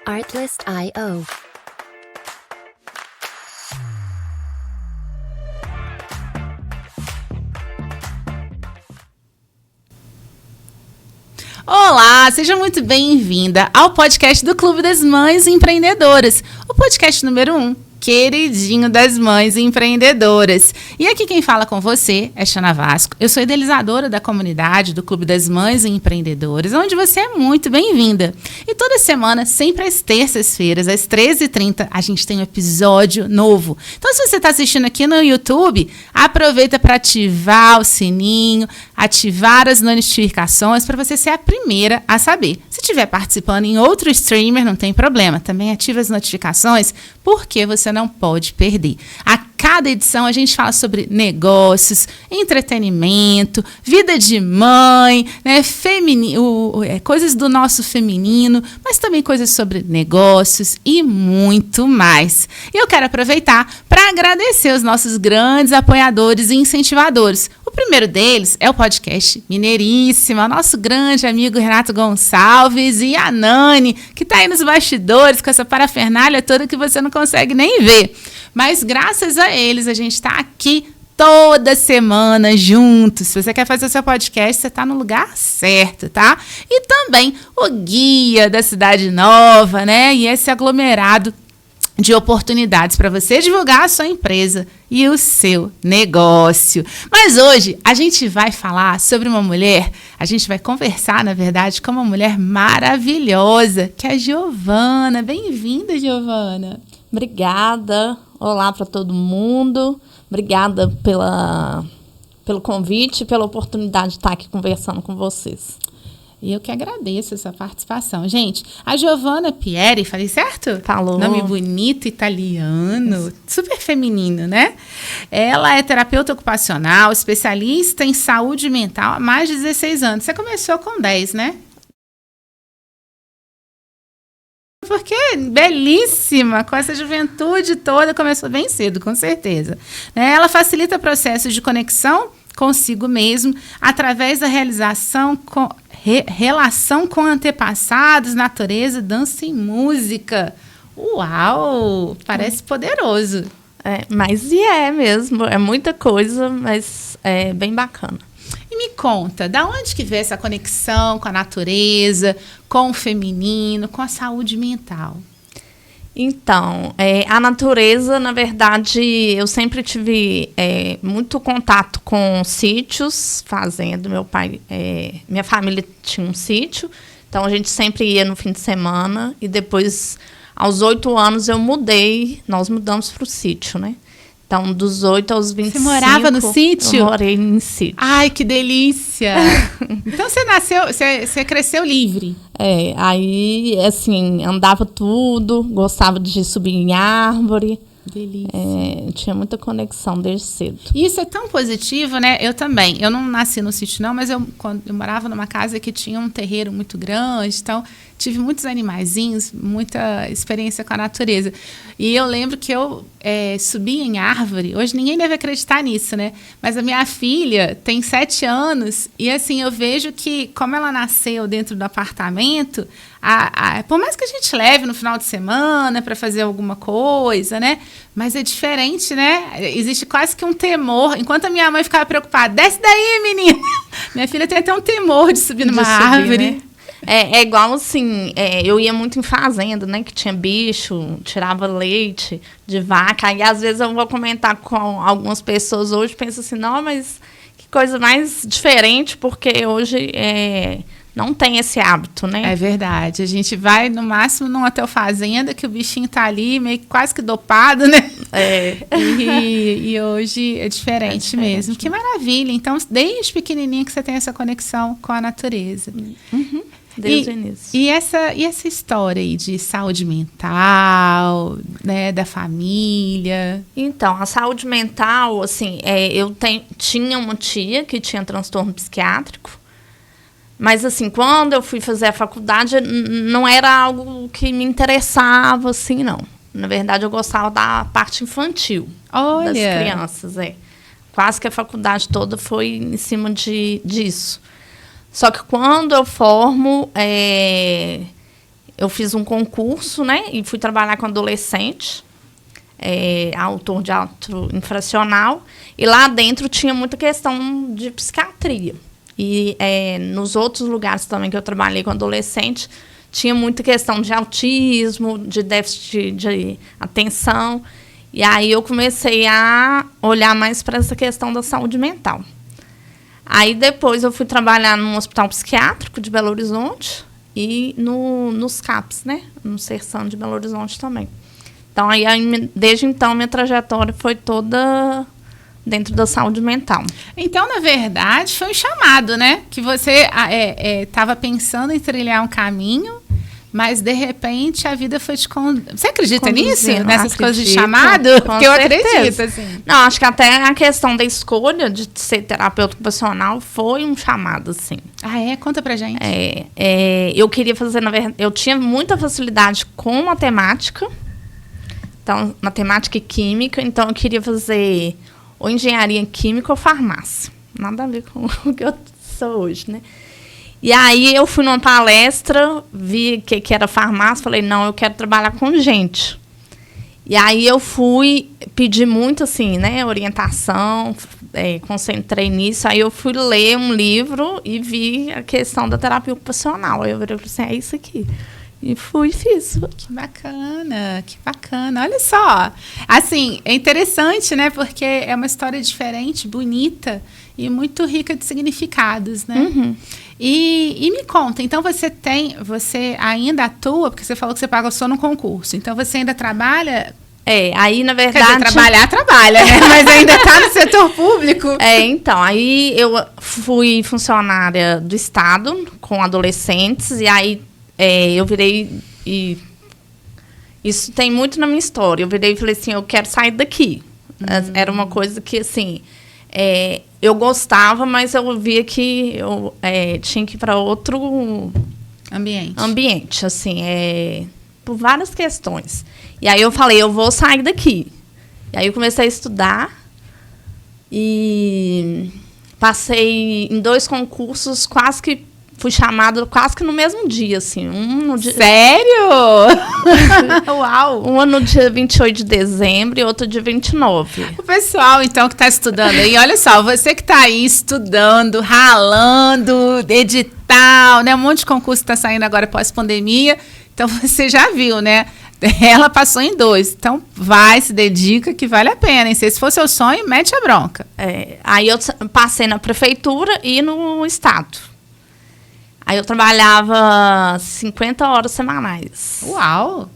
Artlist.io. Olá, seja muito bem-vinda ao podcast do Clube das Mães Empreendedoras, o podcast número 1, queridinho das mães empreendedoras. E aqui quem fala com você é Xana Vasco. Eu sou idealizadora da comunidade do Clube das Mães Empreendedoras, onde você é muito bem-vinda. E toda semana, sempre às terças-feiras, às 13h30, a gente tem um episódio novo. Então, se você está assistindo aqui no YouTube, aproveita para ativar o sininho, ativar as notificações para você ser a primeira a saber. Se estiver participando em outro streamer, não tem problema. Também ativa as notificações, porque você não pode perder. A cada edição a gente fala sobre negócios, entretenimento, vida de mãe, né, coisas do nosso feminino, mas também coisas sobre negócios e muito mais. E eu quero aproveitar para agradecer os nossos grandes apoiadores e incentivadores. O primeiro deles é o podcast Mineiríssima, nosso grande amigo Renato Gonçalves e a Nani, que está aí nos bastidores com essa parafernália toda que você não consegue nem ver. Mas graças a eles, a gente está aqui toda semana juntos. Se você quer fazer o seu podcast, você está no lugar certo, tá? E também o Guia da Cidade Nova, né? E esse aglomerado de oportunidades para você divulgar a sua empresa e o seu negócio. Mas hoje a gente vai falar sobre uma mulher, a gente vai conversar, na verdade, com uma mulher maravilhosa, que é a Giovana. Bem-vinda, Giovana. Obrigada. Olá para todo mundo. Obrigada pelo convite, pela oportunidade de estar aqui conversando com vocês. E eu que agradeço essa participação. Gente, a Giovana Pieri, falei certo? Falou. Nome bonito, italiano, super feminino, né? Ela é terapeuta ocupacional, especialista em saúde mental há mais de 16 anos. Você começou com 10, né? Porque belíssima, com essa juventude toda, começou bem cedo, com certeza. Né? Ela facilita processos de conexão consigo mesmo, através da relação com antepassados, natureza, dança e música. Uau! Parece poderoso. Mas é mesmo, é muita coisa, mas é bem bacana. E me conta, da onde que veio essa conexão com a natureza, com o feminino, com a saúde mental? Então, a natureza, na verdade, eu sempre tive muito contato com sítios, fazenda. Meu pai, minha família tinha um sítio, então a gente sempre ia no fim de semana e depois, aos 8 anos, nós mudamos para o sítio, né? Então, dos 8 aos 25... Você morava no sítio? Eu morei em sítio. Ai, que delícia! Então, você cresceu livre? Aí, assim, andava tudo, gostava de subir em árvore. Delícia. Tinha muita conexão desde cedo. Isso é tão positivo, né? Eu também. Eu não nasci no sítio, não, mas quando eu morava numa casa que tinha um terreiro muito grande, então tive muitos animaizinhos, muita experiência com a natureza. E eu lembro que eu subia em árvore. Hoje ninguém deve acreditar nisso, né? Mas a minha filha tem 7 anos e, assim, eu vejo que, como ela nasceu dentro do apartamento, por mais que a gente leve no final de semana para fazer alguma coisa, né? Mas é diferente, né? Existe quase que um temor. Enquanto a minha mãe ficava preocupada, desce daí, menina! Minha filha tem até um temor de subir numa árvore. Né? É igual assim, eu ia muito em fazenda, né? Que tinha bicho, tirava leite de vaca. Aí, às vezes, eu vou comentar com algumas pessoas hoje, penso assim, não, mas que coisa mais diferente, porque hoje não tem esse hábito, né? É verdade. A gente vai, no máximo, num hotel fazenda, que o bichinho tá ali, meio que quase que dopado, né? E hoje é diferente mesmo. Que maravilha. Então, desde pequenininha que você tem essa conexão com a natureza. Uhum. Desde o início. E essa história aí de saúde mental, né, da família? Então, a saúde mental, assim, eu tinha uma tia que tinha transtorno psiquiátrico, mas, assim, quando eu fui fazer a faculdade, não era algo que me interessava, assim, não. Na verdade, eu gostava da parte infantil. Olha. Das crianças, Quase que a faculdade toda foi em cima disso. Só que quando eu formo, eu fiz um concurso, né? E fui trabalhar com adolescente, autor de auto infracional. E lá dentro tinha muita questão de psiquiatria. E nos outros lugares também que eu trabalhei com adolescente, tinha muita questão de autismo, de déficit de atenção. E aí eu comecei a olhar mais para essa questão da saúde mental. Aí depois eu fui trabalhar num hospital psiquiátrico de Belo Horizonte e nos CAPs, né? No Sersan de Belo Horizonte também. Então, aí, desde então, minha trajetória foi toda dentro da saúde mental. Então, na verdade, foi um chamado, né? Que você estava pensando em trilhar um caminho, mas, de repente, a vida foi te Você acredita nisso? Nessas coisas de chamado? Porque eu acredito, assim. Não, acho que até a questão da escolha de ser terapeuta ocupacional foi um chamado, assim. Ah, é? Conta pra gente. Eu queria fazer, na verdade, eu tinha muita facilidade com matemática. Então, matemática e química. Então, eu queria fazer ou engenharia química ou farmácia. Nada a ver com o que eu sou hoje, né? E aí, eu fui numa palestra, vi que era farmácia, falei, não, eu quero trabalhar com gente. E aí, eu fui pedir muito, assim, né, orientação, concentrei nisso. Aí, eu fui ler um livro e vi a questão da terapia ocupacional. Aí, eu falei assim, é isso aqui. E fui e fiz. Que bacana, que bacana. Olha só. Assim, é interessante, né? Porque é uma história diferente, bonita e muito rica de significados, né? Uhum. E me conta, então você ainda atua, porque você falou que você pagou só no concurso, então você ainda trabalha... Aí na verdade... Quer dizer, trabalha, né? Mas ainda está no setor público. Então, aí eu fui funcionária do Estado com adolescentes, e aí eu virei, e isso tem muito na minha história, eu virei e falei assim, eu quero sair daqui. Era uma coisa que, assim, eu gostava, mas eu via que eu tinha que ir para outro ambiente, assim, por várias questões. E aí eu falei, eu vou sair daqui. E aí eu comecei a estudar e passei em 2 concursos, quase que fui chamada quase que no mesmo dia, assim. Sério? Uau! Um no dia 28 de dezembro e outro dia 29. O pessoal, então, que está estudando aí, olha só, você que está aí estudando, ralando, edital, né? Um monte de concurso está saindo agora pós-pandemia. Então, você já viu, né? Ela passou em 2. Então, se dedica, que vale a pena. Hein? Se esse for seu sonho, mete a bronca. Aí eu passei na prefeitura e no estado. Aí eu trabalhava 50 horas semanais. Uau!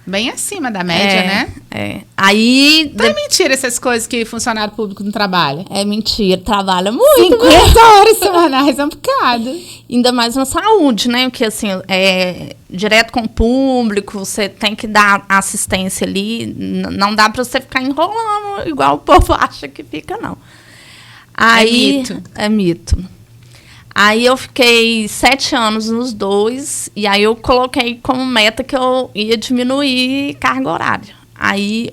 Bem acima da média, né? Aí... Não é mentira essas coisas que funcionário público não trabalha. É mentira, trabalha muito. 50 horas semanais é um bocado. Ainda mais na saúde, né? Porque, assim, direto com o público, você tem que dar assistência ali. Não dá pra você ficar enrolando igual o povo acha que fica, não. Aí, mito. É mito. Aí eu fiquei 7 anos nos 2, e aí eu coloquei como meta que eu ia diminuir carga horária. Aí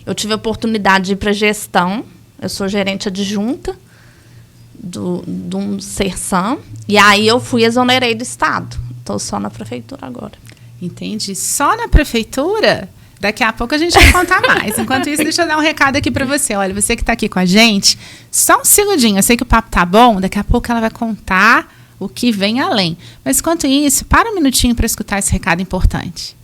eu tive a oportunidade de ir para gestão, eu sou gerente adjunta de um Sersan, e aí eu exonerei do Estado. Estou só na prefeitura agora. Entendi. Só na prefeitura? Daqui a pouco a gente vai contar mais. Enquanto isso, deixa eu dar um recado aqui para você. Olha, você que está aqui com a gente, só um segundinho. Eu sei que o papo tá bom, daqui a pouco ela vai contar o que vem além. Mas enquanto isso, para um minutinho para escutar esse recado importante.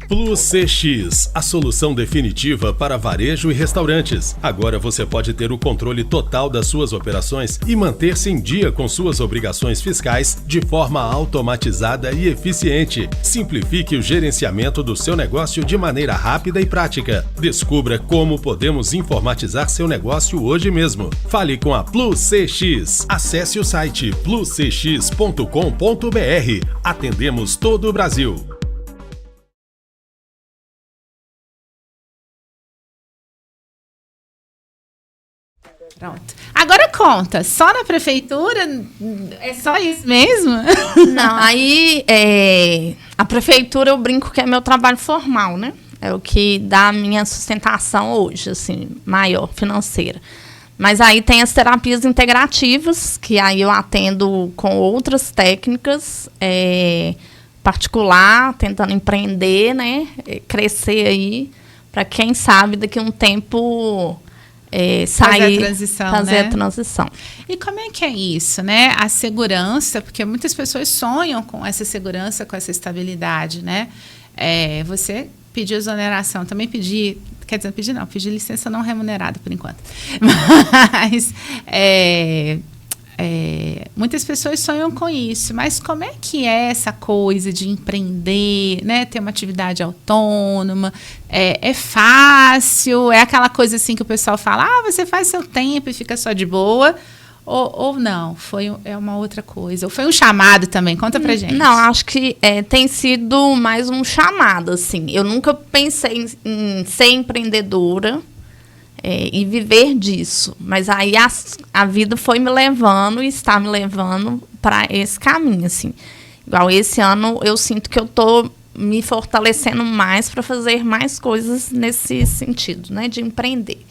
Plus CX, a solução definitiva para varejo e restaurantes. Agora você pode ter o controle total das suas operações e manter-se em dia com suas obrigações fiscais de forma automatizada e eficiente. Simplifique o gerenciamento do seu negócio de maneira rápida e prática. Descubra como podemos informatizar seu negócio hoje mesmo. Fale com a Plus CX. Acesse o site pluscx.com.br. Atendemos todo o Brasil. Pronto. Agora conta, só na prefeitura? É só isso mesmo? Não, aí a prefeitura eu brinco que é meu trabalho formal, né? É o que dá a minha sustentação hoje, assim, maior, financeira. Mas aí tem as terapias integrativas, que aí eu atendo com outras técnicas, particular, tentando empreender, né? Crescer aí, para quem sabe daqui a um tempo sair, fazer a transição. E como é que é isso, né? A segurança, porque muitas pessoas sonham com essa segurança, com essa estabilidade, né? Você pediu exoneração, também pedi licença não remunerada por enquanto. Mas muitas pessoas sonham com isso, mas como é que é essa coisa de empreender, né? Ter uma atividade autônoma? É fácil? É aquela coisa assim que o pessoal fala, você faz seu tempo e fica só de boa? Ou não? É uma outra coisa? Ou foi um chamado também? Conta pra gente. Não, acho que tem sido mais um chamado, assim. Eu nunca pensei em ser empreendedora, e viver disso. Mas aí a vida foi me levando e está me levando para esse caminho, assim. Igual esse ano, eu sinto que eu estou me fortalecendo mais para fazer mais coisas nesse sentido, né? De empreender.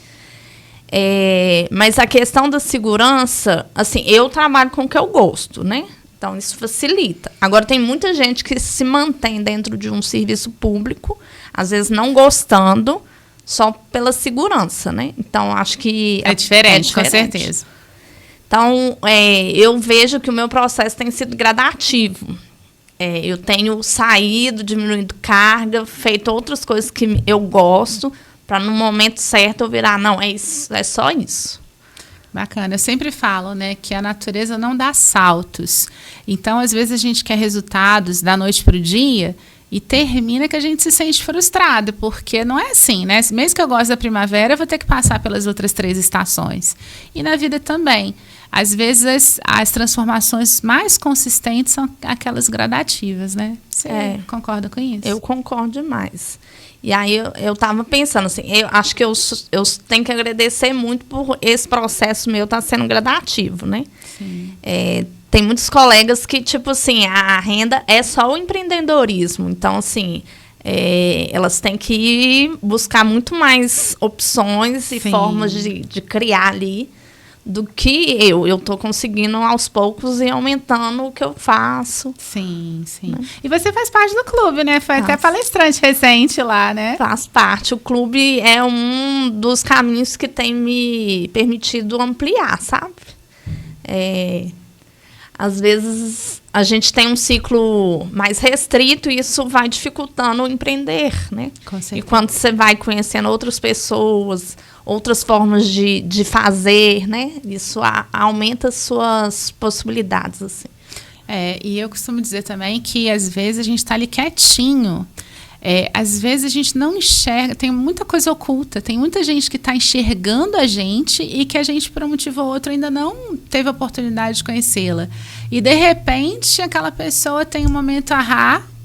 Mas a questão da segurança, assim, eu trabalho com o que eu gosto, né? Então, isso facilita. Agora, tem muita gente que se mantém dentro de um serviço público, às vezes não gostando, só pela segurança, né? Então, acho que é diferente, com certeza. Então, eu vejo que o meu processo tem sido gradativo. Eu tenho saído, diminuindo carga, feito outras coisas que eu gosto, para no momento certo eu virar, não, é só isso. Bacana. Eu sempre falo, né, que a natureza não dá saltos. Então, às vezes, a gente quer resultados da noite para o dia e termina que a gente se sente frustrado, porque não é assim, né? Mesmo que eu goste da primavera, eu vou ter que passar pelas outras 3 estações. E na vida também. Às vezes, as transformações mais consistentes são aquelas gradativas, né? Você concorda com isso? Eu concordo demais. E aí, eu estava pensando assim, eu acho que eu tenho que agradecer muito por esse processo meu estar sendo gradativo, né? Sim. Tem muitos colegas que, tipo assim, a renda é só o empreendedorismo. Então, assim, elas têm que ir buscar muito mais opções e formas de criar ali do que eu estou conseguindo aos poucos e aumentando o que eu faço. Sim, sim. Né? E você faz parte do clube, né? Foi até palestrante recente lá, né? Faz parte. O clube é um dos caminhos que tem me permitido ampliar, sabe? Às vezes a gente tem um ciclo mais restrito e isso vai dificultando o empreender, né? Com certeza. E quando você vai conhecendo outras pessoas, outras formas de fazer, né? Isso aumenta as suas possibilidades, assim. E eu costumo dizer também que às vezes a gente está ali quietinho. Às vezes a gente não enxerga, tem muita coisa oculta, tem muita gente que está enxergando a gente e que a gente, por um motivo ou outro, ainda não teve a oportunidade de conhecê-la. E, de repente, aquela pessoa tem um momento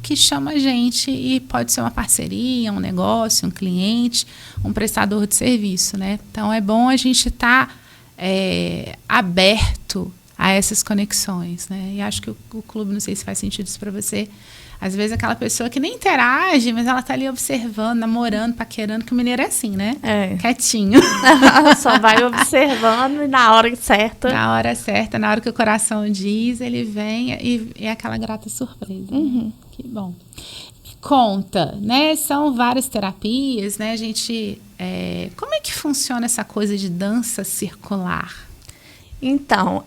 que chama a gente e pode ser uma parceria, um negócio, um cliente, um prestador de serviço, né? Então, é bom a gente estar aberto a essas conexões, né? E acho que o clube, não sei se faz sentido isso para você. Às vezes aquela pessoa que nem interage, mas ela tá ali observando, namorando, paquerando, que o mineiro é assim, né? Quietinho. Só vai observando e na hora certa. Na hora certa, na hora que o coração diz, ele vem e é aquela grata surpresa. Uhum. Né? Que bom. Me conta, né? São várias terapias, né? A gente... como é que funciona essa coisa de dança circular? Então,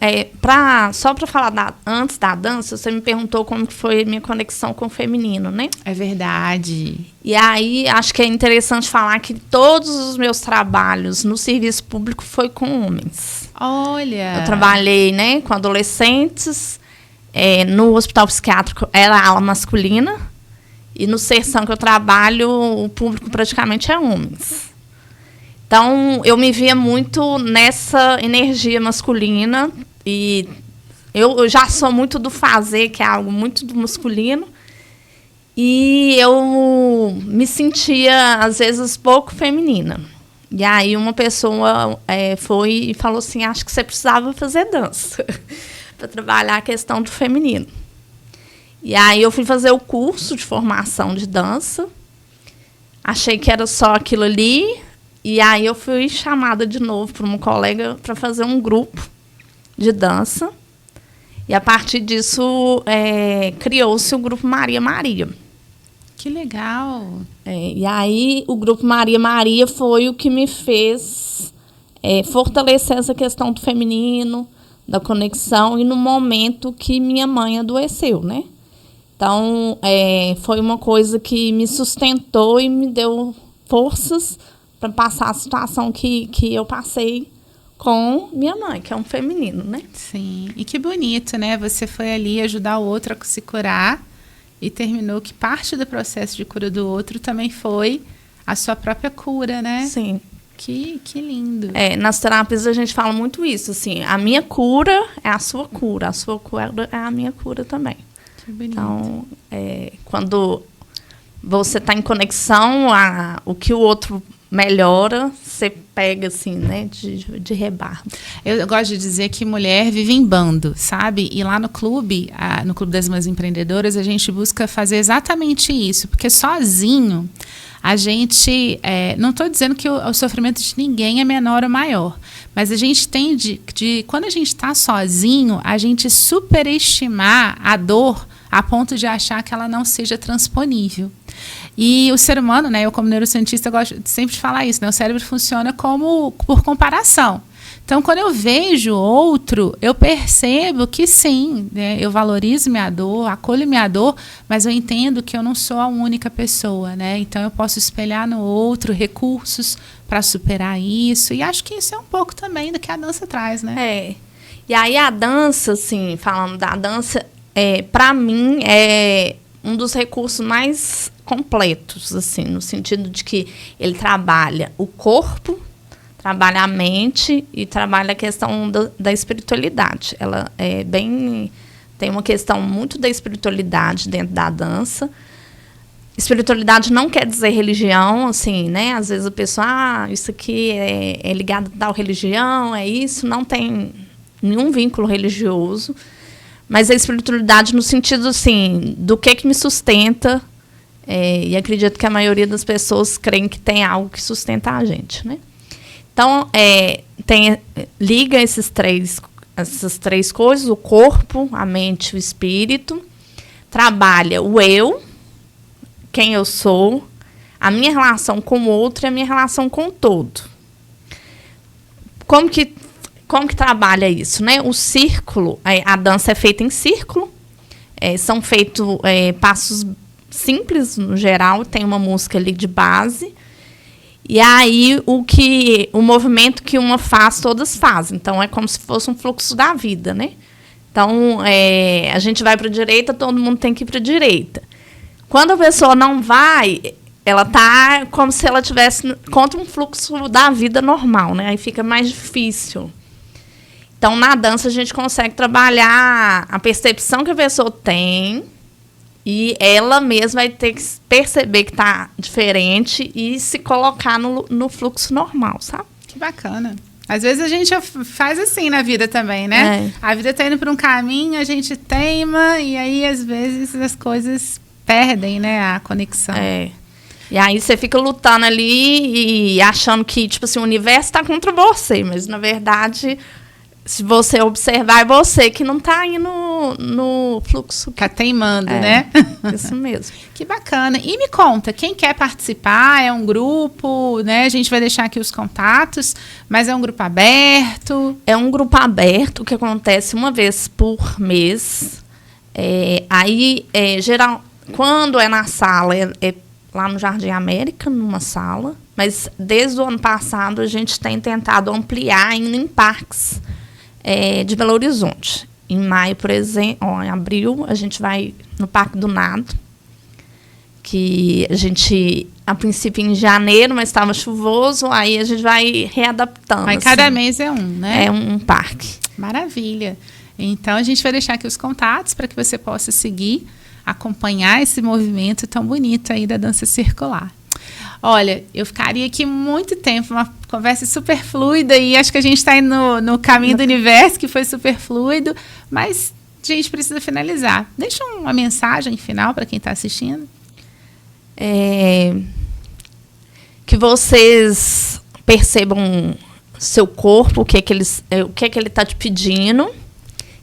só para falar antes da dança, você me perguntou como que foi a minha conexão com o feminino, né? É verdade. E aí, acho que é interessante falar que todos os meus trabalhos no serviço público foi com homens. Olha! Eu trabalhei, né, com adolescentes, no hospital psiquiátrico era a ala masculina, e no Serção que eu trabalho, o público praticamente é homens. Então, eu me via muito nessa energia masculina e eu já sou muito do fazer, que é algo muito do masculino, e eu me sentia, às vezes, pouco feminina. E aí uma pessoa foi e falou assim, acho que você precisava fazer dança para trabalhar a questão do feminino. E aí eu fui fazer o curso de formação de dança, achei que era só aquilo ali. E aí eu fui chamada de novo por uma colega para fazer um grupo de dança. E a partir disso, criou-se o Grupo Maria Maria. Que legal! E aí, o Grupo Maria Maria foi o que me fez fortalecer essa questão do feminino, da conexão, e no momento que minha mãe adoeceu, né? Então, foi uma coisa que me sustentou e me deu forças para passar a situação que eu passei com minha mãe, que é um feminino, né? Sim, e que bonito, né? Você foi ali ajudar o outro a se curar e terminou que parte do processo de cura do outro também foi a sua própria cura, né? Sim. Que lindo. Nas terapias a gente fala muito isso, assim, a minha cura é a sua cura é a minha cura também. Que bonito. Então, quando você está em conexão, o que o outro melhora, você pega, assim, né, de rebarba. Eu gosto de dizer que mulher vive em bando, sabe? E lá no Clube das Mães Empreendedoras, a gente busca fazer exatamente isso, porque sozinho a gente, não estou dizendo que o sofrimento de ninguém é menor ou maior, mas a gente tende, quando a gente está sozinho, a gente superestimar a dor a ponto de achar que ela não seja transponível. E o ser humano, né, eu como neurocientista gosto sempre de falar isso, né, o cérebro funciona por comparação. Então, quando eu vejo outro, eu percebo que sim, né, eu valorizo minha dor, acolho minha dor, mas eu entendo que eu não sou a única pessoa, né? Então, eu posso espelhar no outro recursos para superar isso. E acho que isso é um pouco também do que a dança traz, né? E aí a dança, assim, falando da dança, para mim é um dos recursos mais completos, assim, no sentido de que ele trabalha o corpo, trabalha a mente e trabalha a questão da espiritualidade. Ela tem uma questão muito da espiritualidade dentro da dança. Espiritualidade não quer dizer religião, assim, né? Às vezes a pessoa, isso aqui é ligado a tal religião, isso, não tem nenhum vínculo religioso. Mas a espiritualidade no sentido, assim, do que me sustenta, e acredito que a maioria das pessoas creem que tem algo que sustenta a gente, né? Então, liga essas três coisas, o corpo, a mente e o espírito, trabalha o eu, quem eu sou, a minha relação com o outro e a minha relação com o todo. Como que trabalha isso, né? O círculo, a dança é feita em círculo, são feitos passos simples, no geral, tem uma música ali de base, e aí o movimento que uma faz, todas fazem. Então, é como se fosse um fluxo da vida, né? Então, a gente vai para a direita, todo mundo tem que ir para a direita. Quando a pessoa não vai, ela está como se ela estivesse contra um fluxo da vida normal, né? Aí fica mais difícil. Então, na dança, a gente consegue trabalhar a percepção que a pessoa tem e ela mesma vai ter que perceber que está diferente e se colocar no fluxo normal, sabe? Que bacana. Às vezes a gente faz assim na vida também, né? A vida está indo para um caminho, a gente teima e aí, às vezes, as coisas perdem, né, a conexão. E aí você fica lutando ali e achando que, tipo assim, o universo está contra você, mas, na verdade, se você observar, é você que não está indo no fluxo. Está teimando, né? Isso mesmo. Que bacana. E me conta, quem quer participar? É um grupo, né? A gente vai deixar aqui os contatos, mas é um grupo aberto? É um grupo aberto que acontece uma vez por mês. Geral, quando é na sala, é lá no Jardim América, numa sala. Mas desde o ano passado a gente tem tentado ampliar ainda em parques de Belo Horizonte. Em maio, por exemplo, em abril, a gente vai no Parque do Nado, que a gente, a princípio, em janeiro, mas estava chuvoso, aí a gente vai readaptando. Aí cada mês é um, né? É um parque. Maravilha. Então, a gente vai deixar aqui os contatos para que você possa seguir, acompanhar esse movimento tão bonito aí da dança circular. Olha, eu ficaria aqui muito tempo, uma conversa super fluida, e acho que a gente está indo no caminho do universo, que foi super fluido, mas a gente precisa finalizar. Deixa uma mensagem final para quem está assistindo. Que vocês percebam seu corpo, o que é que ele está te pedindo,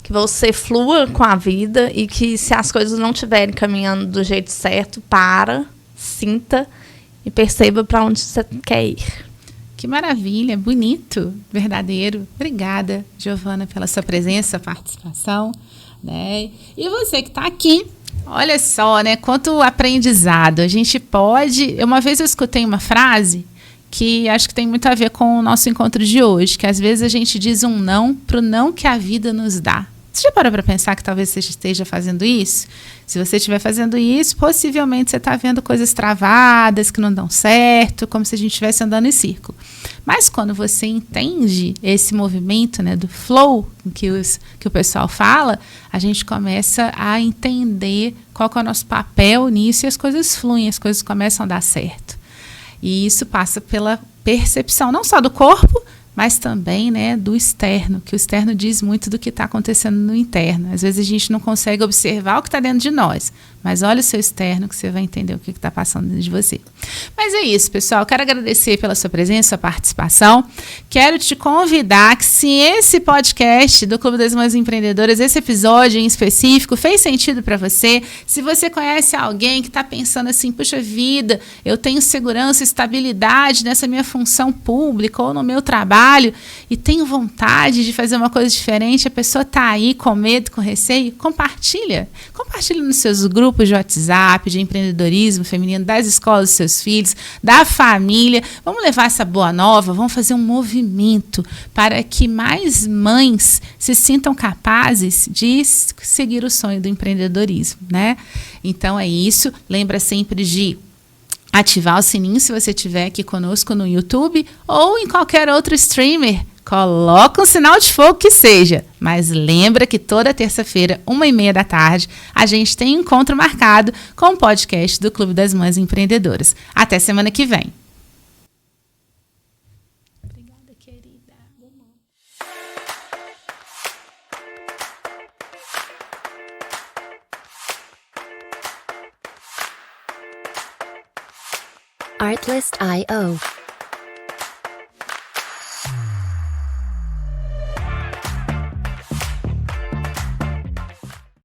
que você flua com a vida e que se as coisas não estiverem caminhando do jeito certo, sinta e perceba para onde você quer ir. Que maravilha, bonito, verdadeiro. Obrigada, Giovana, pela sua presença, sua participação, né? E você que está aqui, olha só, né? Quanto aprendizado. A gente pode... Uma vez eu escutei uma frase que acho que tem muito a ver com o nosso encontro de hoje, que às vezes a gente diz um não pro não que a vida nos dá. Você já parou para pensar que talvez você esteja fazendo isso? Se você estiver fazendo isso, possivelmente você está vendo coisas travadas, que não dão certo, como se a gente estivesse andando em círculo. Mas quando você entende esse movimento, né, do flow que o pessoal fala, a gente começa a entender qual que é o nosso papel nisso e as coisas fluem, as coisas começam a dar certo. E isso passa pela percepção, não só do corpo, mas também, né, do externo, que o externo diz muito do que está acontecendo no interno. Às vezes a gente não consegue observar o que está dentro de nós, mas olha o seu externo que você vai entender o que está passando dentro de você. Mas é isso, pessoal. Quero agradecer pela sua presença, sua participação. Quero te convidar que, se esse podcast do Clube das Mães Empreendedoras, esse episódio em específico, fez sentido para você, se você conhece alguém que está pensando assim, puxa vida, eu tenho segurança, estabilidade nessa minha função pública ou no meu trabalho, e tenho vontade de fazer uma coisa diferente, a pessoa está aí com medo, com receio, compartilha nos seus grupos de WhatsApp, de empreendedorismo feminino, das escolas dos seus filhos, da família. Vamos levar essa boa nova, vamos fazer um movimento para que mais mães se sintam capazes de seguir o sonho do empreendedorismo, né? Então é isso, lembra sempre de ativar o sininho se você estiver aqui conosco no YouTube ou em qualquer outro streamer. Coloca um sinal de fogo que seja. Mas lembra que toda terça-feira, 1h30 da tarde, a gente tem um encontro marcado com o podcast do Clube das Mães Empreendedoras. Até semana que vem. Obrigada, querida. Artlist.io